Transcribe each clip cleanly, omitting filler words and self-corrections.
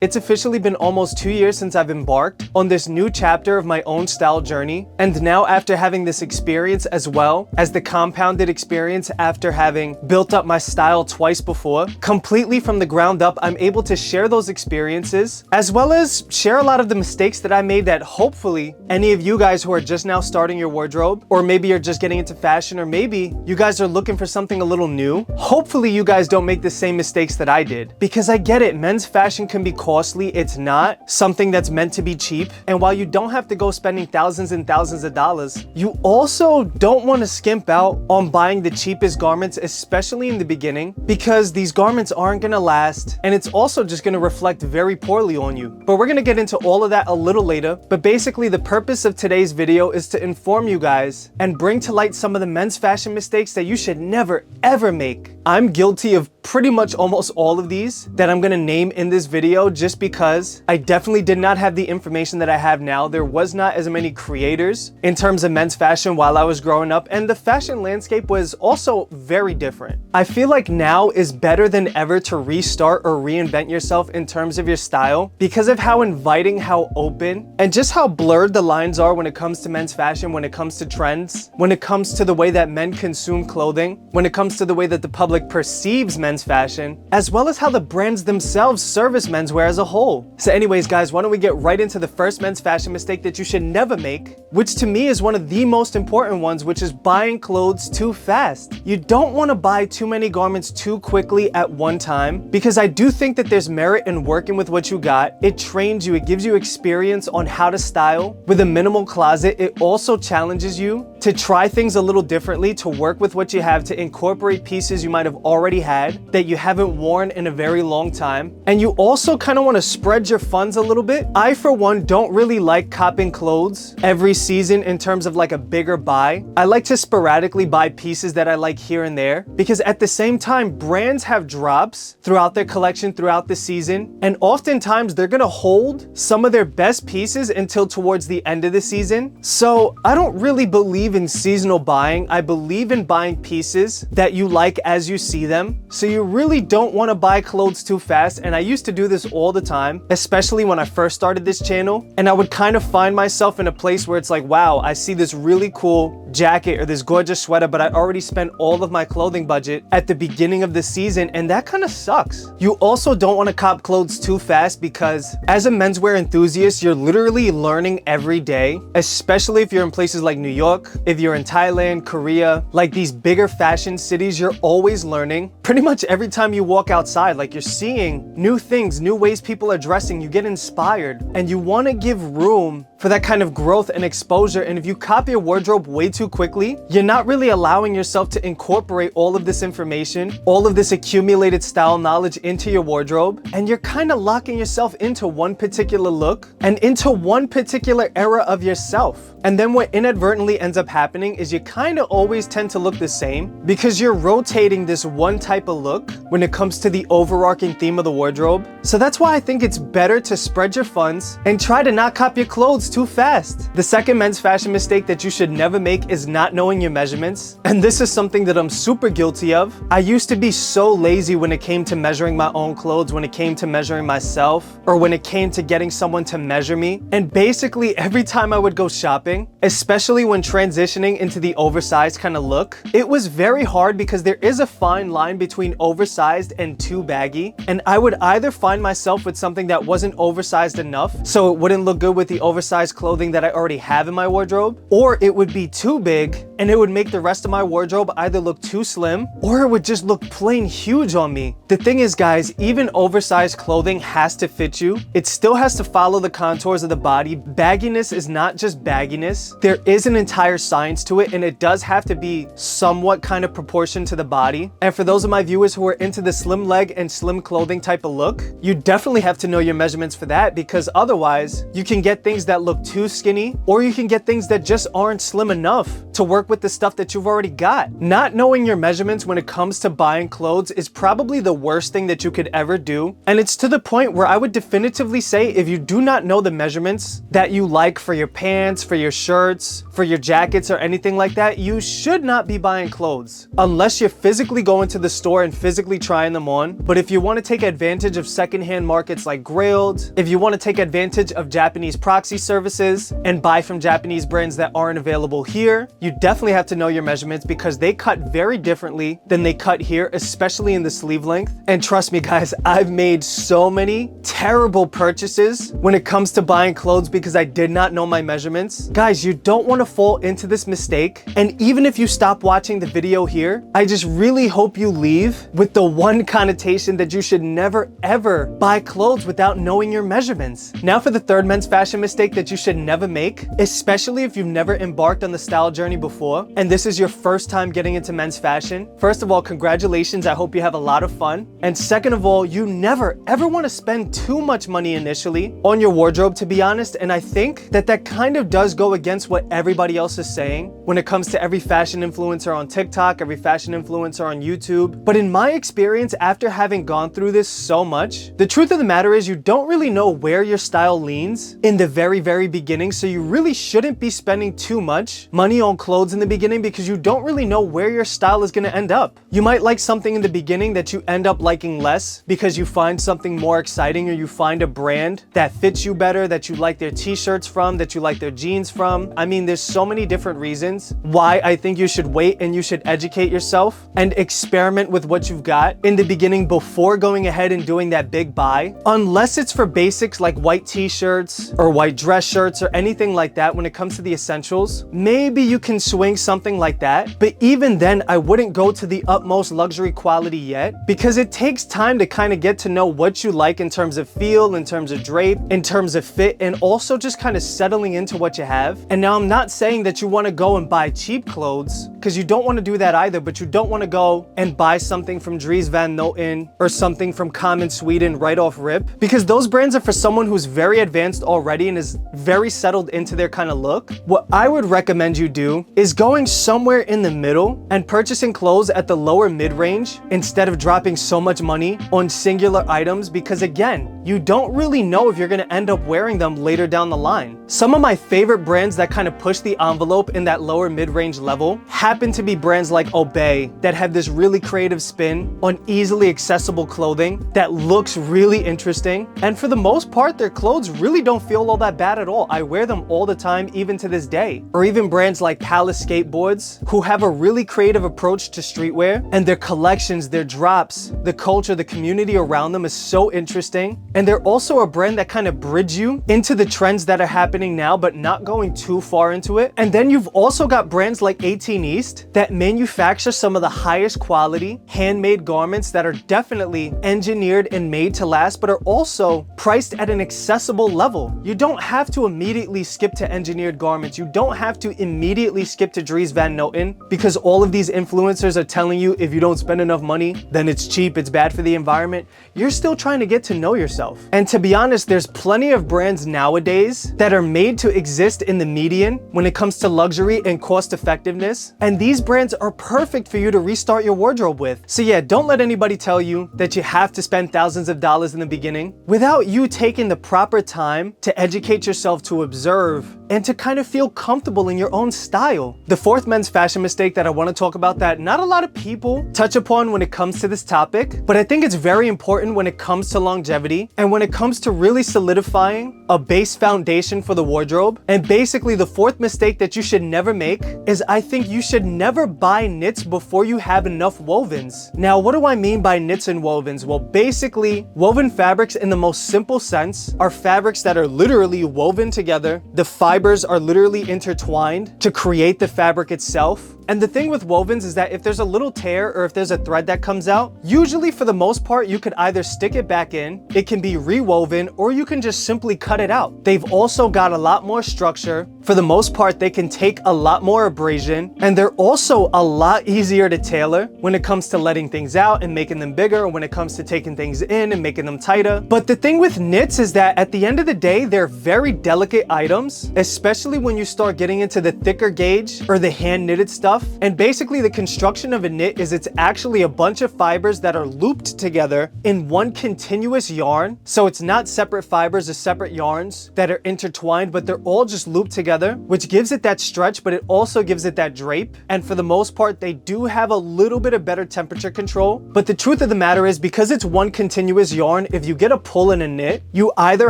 It's officially been almost 2 years since I've embarked on this new chapter of my own style journey, and now after having this experience as well as the compounded experience after having built up my style twice before, completely from the ground up, I'm able to share those experiences as well as share a lot of the mistakes that I made that hopefully any of you guys who are just now starting your wardrobe, or maybe you're just getting into fashion, or maybe you guys are looking for something a little new, hopefully you guys don't make the same mistakes that I did. Because I get it, men's fashion can be costly. It's not something that's meant to be cheap. And while you don't have to go spending thousands and thousands of dollars, you also don't want to skimp out on buying the cheapest garments, especially in the beginning, because these garments aren't going to last, and it's also just going to reflect very poorly on you. But we're going to get into all of that a little later. But basically, the purpose of today's video is to inform you guys and bring to light some of the men's fashion mistakes that you should never, ever make. I'm guilty of pretty much almost all of these that I'm going to name in this video, just because I definitely did not have the information that I have now. There was not as many creators in terms of men's fashion while I was growing up, and the fashion landscape was also very different. I feel like now is better than ever to restart or reinvent yourself in terms of your style, because of how inviting, how open, and just how blurred the lines are when it comes to men's fashion, when it comes to trends, when it comes to the way that men consume clothing, when it comes to the way that the public perceives men's fashion, as well as how the brands themselves service menswear as a whole. So anyways, guys, why don't we get right into the first men's fashion mistake that you should never make, which to me is one of the most important ones, which is buying clothes too fast. You don't want to buy too many garments too quickly at one time, because I do think that there's merit in working with what you got. It trains you, it gives you experience on how to style with a minimal closet. It also challenges you to try things a little differently, to work with what you have, to incorporate pieces you might have already had that you haven't worn in a very long time. And you also kind of want to spread your funds a little bit. I, for one, don't really like copping clothes every season in terms of like a bigger buy. I like to sporadically buy pieces that I like here and there, because at the same time, brands have drops throughout their collection throughout the season, and oftentimes they're gonna hold some of their best pieces until towards the end of the season. So I don't really believe in seasonal buying. I believe in buying pieces that you like as you see them. So you really don't want to buy clothes too fast, and I used to do this all the time, especially when I first started this channel, and I would kind of find myself in a place where it's like, wow, I see this really cool jacket or this gorgeous sweater, but I already spent all of my clothing budget at the beginning of the season, and that kind of sucks. You also don't want to cop clothes too fast, because as a menswear enthusiast, you're literally learning every day, especially if you're in places like New York, if you're in Thailand, Korea, like these bigger fashion cities. You're always learning. Pretty much every time you walk outside, like, you're seeing new things, new ways people are dressing. You get inspired, and you want to give room for that kind of growth and exposure. And if you copy your wardrobe way too quickly, you're not really allowing yourself to incorporate all of this information, all of this accumulated style knowledge into your wardrobe, and you're kind of locking yourself into one particular look and into one particular era of yourself. And then what inadvertently ends up happening is you kind of always tend to look the same, because you're rotating this one type of look when it comes to the overarching theme of the wardrobe. So that's why I think it's better to spread your funds and try to not copy your clothes too fast. The second men's fashion mistake that you should never make is not knowing your measurements. And this is something that I'm super guilty of. I used to be so lazy when it came to measuring my own clothes, when it came to measuring myself, or when it came to getting someone to measure me. And basically every time I would go shopping, especially when transitioning into the oversized kind of look, it was very hard, because there is a fine line between oversized and too baggy. And I would either find myself with something that wasn't oversized enough, so it wouldn't look good with the oversized clothing that I already have in my wardrobe, or it would be too big and it would make the rest of my wardrobe either look too slim, or it would just look plain huge on me. The thing is, guys, even oversized clothing has to fit you. It still has to follow the contours of the body. Bagginess is not just bagginess. There is an entire science to it, and it does have to be somewhat kind of proportioned to the body. And for those of my viewers who are into the slim leg and slim clothing type of look, you definitely have to know your measurements for that, because otherwise you can get things that look look too skinny, or you can get things that just aren't slim enough to work with the stuff that you've already got. Not knowing your measurements when it comes to buying clothes is probably the worst thing that you could ever do. And it's to the point where I would definitively say, if you do not know the measurements that you like for your pants, for your shirts, for your jackets, or anything like that, you should not be buying clothes unless you're physically going to the store and physically trying them on. But if you want to take advantage of secondhand markets like Grailed, if you want to take advantage of Japanese proxy services and buy from Japanese brands that aren't available here, you definitely have to know your measurements, because they cut very differently than they cut here, especially in the sleeve length. And trust me guys, I've made so many terrible purchases when it comes to buying clothes because I did not know my measurements. Guys, you don't want to fall into this mistake. And even if you stop watching the video here, I just really hope you leave with the one connotation that you should never ever buy clothes without knowing your measurements. Now for the third men's fashion mistake that you should never make, especially if you've never embarked on the style journey before and this is your first time getting into men's fashion. First of all, congratulations. I hope you have a lot of fun. And second of all, you never ever want to spend too much money initially on your wardrobe, to be honest. And I think that that kind of does go against what everybody else is saying when it comes to every fashion influencer on TikTok, every fashion influencer on YouTube. But in my experience, after having gone through this so much, the truth of the matter is you don't really know where your style leans in the very beginning. So you really shouldn't be spending too much money on clothes in the beginning, because you don't really know where your style is going to end up. You might like something in the beginning that you end up liking less because you find something more exciting, or you find a brand that fits you better, that you like their t-shirts from, that you like their jeans from. I mean, there's so many different reasons why I think you should wait and you should educate yourself and experiment with what you've got in the beginning before going ahead and doing that big buy. Unless it's for basics like white t-shirts or white dress shirts or anything like that, when it comes to the essentials, maybe you can swing something like that. But even then, I wouldn't go to the utmost luxury quality yet, because it takes time to kind of get to know what you like in terms of feel, in terms of drape, in terms of fit, and also just kind of settling into what you have. And now I'm not saying that you want to go and buy cheap clothes, because you don't want to do that either, but you don't want to go and buy something from Dries Van Noten or something from Common Sweden right off rip, because those brands are for someone who's very advanced already and is very settled into their kind of look. What I would recommend you do is going somewhere in the middle and purchasing clothes at the lower mid-range instead of dropping so much money on singular items, because again, you don't really know if you're going to end up wearing them later down the line. Some of my favorite brands that kind of push the envelope in that lower mid-range level happen to be brands like Obey, that have this really creative spin on easily accessible clothing that looks really interesting. And for the most part, their clothes really don't feel all that bad at all. I wear them all the time, even to this day. Or even brands like Palace Skateboards, who have a really creative approach to streetwear, and their collections, their drops, the culture, the community around them is so interesting. And they're also a brand that kind of bridge you into the trends that are happening now, but not going too far into it. And then you've also got brands like 18 East that manufacture some of the highest quality handmade garments that are definitely engineered and made to last, but are also priced at an accessible level. You don't have to immediately skip to engineered garments. You don't have to immediately skip to Dries Van Noten, because all of these influencers are telling you if you don't spend enough money, then it's cheap, it's bad for the environment. You're still trying to get to know yourself. And to be honest, there's plenty of brands nowadays that are made to exist in the median when it comes to luxury and cost effectiveness. And these brands are perfect for you to restart your wardrobe with. So yeah, don't let anybody tell you that you have to spend thousands of dollars in the beginning without you taking the proper time to educate yourself, to observe, and to kind of feel comfortable in your own style. The fourth men's fashion mistake that I want to talk about that not a lot of people touch upon when it comes to this topic, but I think it's very important when it comes to longevity and when it comes to really solidifying a base foundation for the wardrobe. And basically the fourth mistake that you should never make is, I think you should never buy knits before you have enough wovens. Now, what do I mean by knits and wovens? Well, basically, woven fabrics in the most simple sense are fabrics that are literally woven together. The fibers are literally intertwined to create the fabric itself. And the thing with wovens is that if there's a little tear or if there's a thread that comes out, usually for the most part, you could either stick it back in, it can be rewoven, or you can just simply cut it out. They've also got a lot more structure. For the most part, they can take a lot more abrasion, and they're also a lot easier to tailor when it comes to letting things out and making them bigger, when it comes to taking things in and making them tighter. But the thing with knits is that at the end of the day, they're very delicate items, especially when you start getting into the thicker gauge or the hand knitted stuff. And basically the construction of a knit is it's actually a bunch of fibers that are looped together in one continuous yarn. So it's not separate fibers or separate yarns that are intertwined, but they're all just looped together, which gives it that stretch, but it also gives it that drape. And for the most part, they do have a little bit of better temperature control. But the truth of the matter is, because it's one continuous yarn, if you get a pull in a knit, you either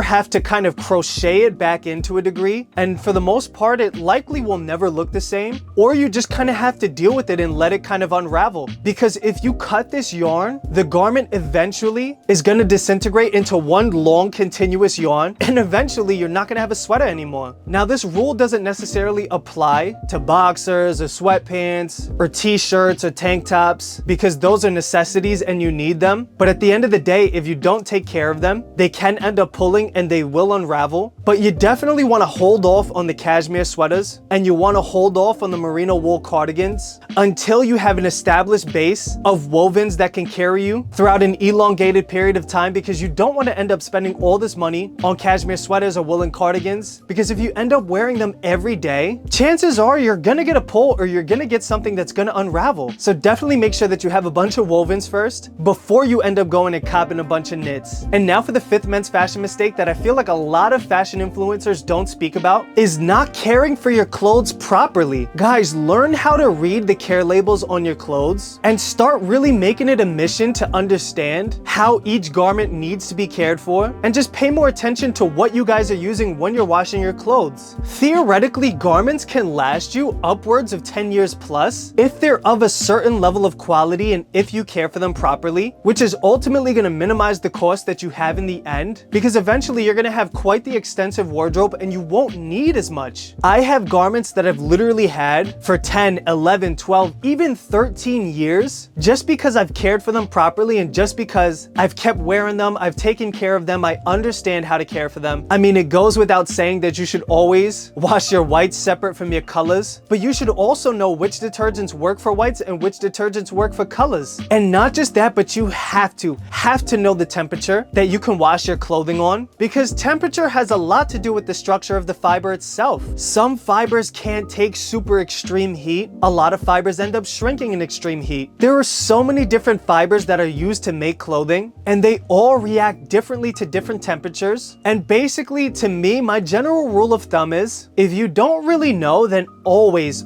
have to kind of crochet it back into a degree, and for the most part, it likely will never look the same, or you just kind of have to deal with it and let it kind of unravel. Because if you cut this yarn, the garment eventually is going to disintegrate into one long continuous yarn, and eventually you're not going to have a sweater anymore. Now, this rule doesn't necessarily apply to boxers or sweatpants or t-shirts or tank tops, because those are necessities and you need them. But at the end of the day, if you don't take care of them, they can end up pulling and they will unravel. But you definitely want to hold off on the cashmere sweaters, and you want to hold off on the merino wool cardigans until you have an established base of wovens that can carry you throughout an elongated period of time, because you don't want to end up spending all this money on cashmere sweaters or woolen cardigans, because if you end up wearing them every day, chances are you're gonna get a pull or you're gonna get something that's gonna unravel. So definitely make sure that you have a bunch of wovens first before you end up going and copping a bunch of knits. And now for the fifth men's fashion mistake that I feel like a lot of fashion influencers don't speak about, is not caring for your clothes properly. Guys, learn how to read the care labels on your clothes and start really making it a mission to understand how each garment needs to be cared for, and just pay more attention to what you guys are using when you're washing your clothes. Theoretically, garments can last you upwards of 10 years plus if they're of a certain level of quality and if you care for them properly, which is ultimately going to minimize the cost that you have in the end, because eventually you're going to have quite the extensive wardrobe and you won't need as much. I have garments that I've literally had for 10, 11, 12, even 13 years just because I've cared for them properly, and just because I've kept wearing them, I've taken care of them, I understand how to care for them. I mean, it goes without saying that you should always wash your whites separate from your colors, but you should also know which detergents work for whites and which detergents work for colors. And not just that, but you have to know the temperature that you can wash your clothing on, because temperature has a lot to do with the structure of the fiber itself. Some fibers can't take super extreme heat. A lot of fibers end up shrinking in extreme heat. There are so many different fibers that are used to make clothing, and they all react differently to different temperatures. And basically, to me, my general rule of thumb is, if you don't really know, then always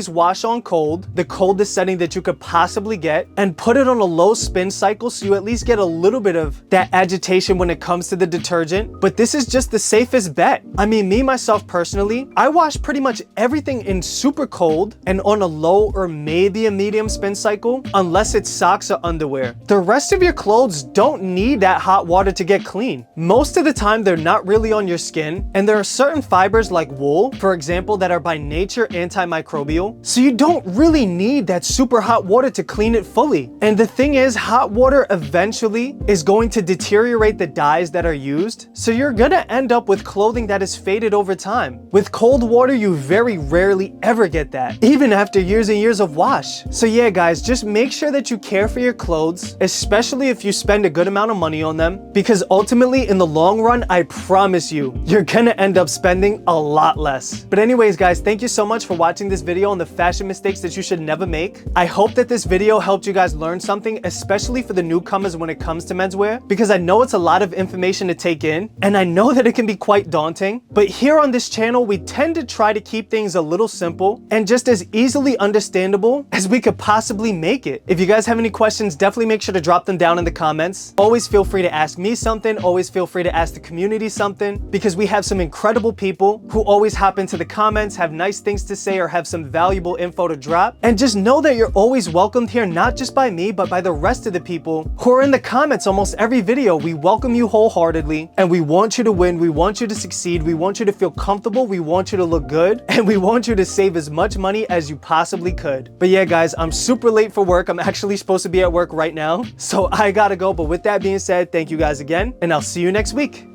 wash on cold, the coldest setting that you could possibly get, and put it on a low spin cycle so you at least get a little bit of that agitation when it comes to the detergent. But this is just the safest bet. I mean, me, myself personally, I wash pretty much everything in super cold and on a low or maybe a medium spin cycle, unless it's socks or underwear. The rest of your clothes don't need that hot water to get clean. Most of the time, they're not really on your skin, and there are certain fibers like wool, for example, that are by nature antimicrobial, so you don't really need that super hot water to clean it fully. And the thing is, hot water eventually is going to deteriorate the dyes that are used, so you're gonna end up with clothing that is faded over time. With cold water, you very rarely ever get that, even after years and years of wash. So yeah, guys, just make sure that you care for your clothes, especially if you spend a good amount of money on them, because ultimately, in the long run, I promise you, you're gonna end up spending a lot less. But anyways, guys, thank you so much for watching this video on the fashion mistakes that you should never make. I hope that this video helped you guys learn something, especially for the newcomers when it comes to menswear, because I know it's a lot of information to take in, and I know that it can be quite daunting. But here on this channel, we tend to try to keep things a little simple and just as easily understandable as we could possibly make it. If you guys have any questions, definitely make sure to drop them down in the comments. Always feel free to ask me something. Always feel free to ask the community something, because we have some incredible people who always hop into the comments, have nice things to say, or have some valuable info to drop. And just know that you're always welcomed here, not just by me, but by the rest of the people who are in the comments almost every video. We welcome you wholeheartedly, and we want you to win. We want you to succeed. We want you to feel comfortable. We want you to look good, and we want you to save as much money as you possibly could. But yeah, guys, I'm super late for work. I'm actually supposed to be at work right now, so I gotta go. But with that being said, thank you guys again, and I'll see you next week.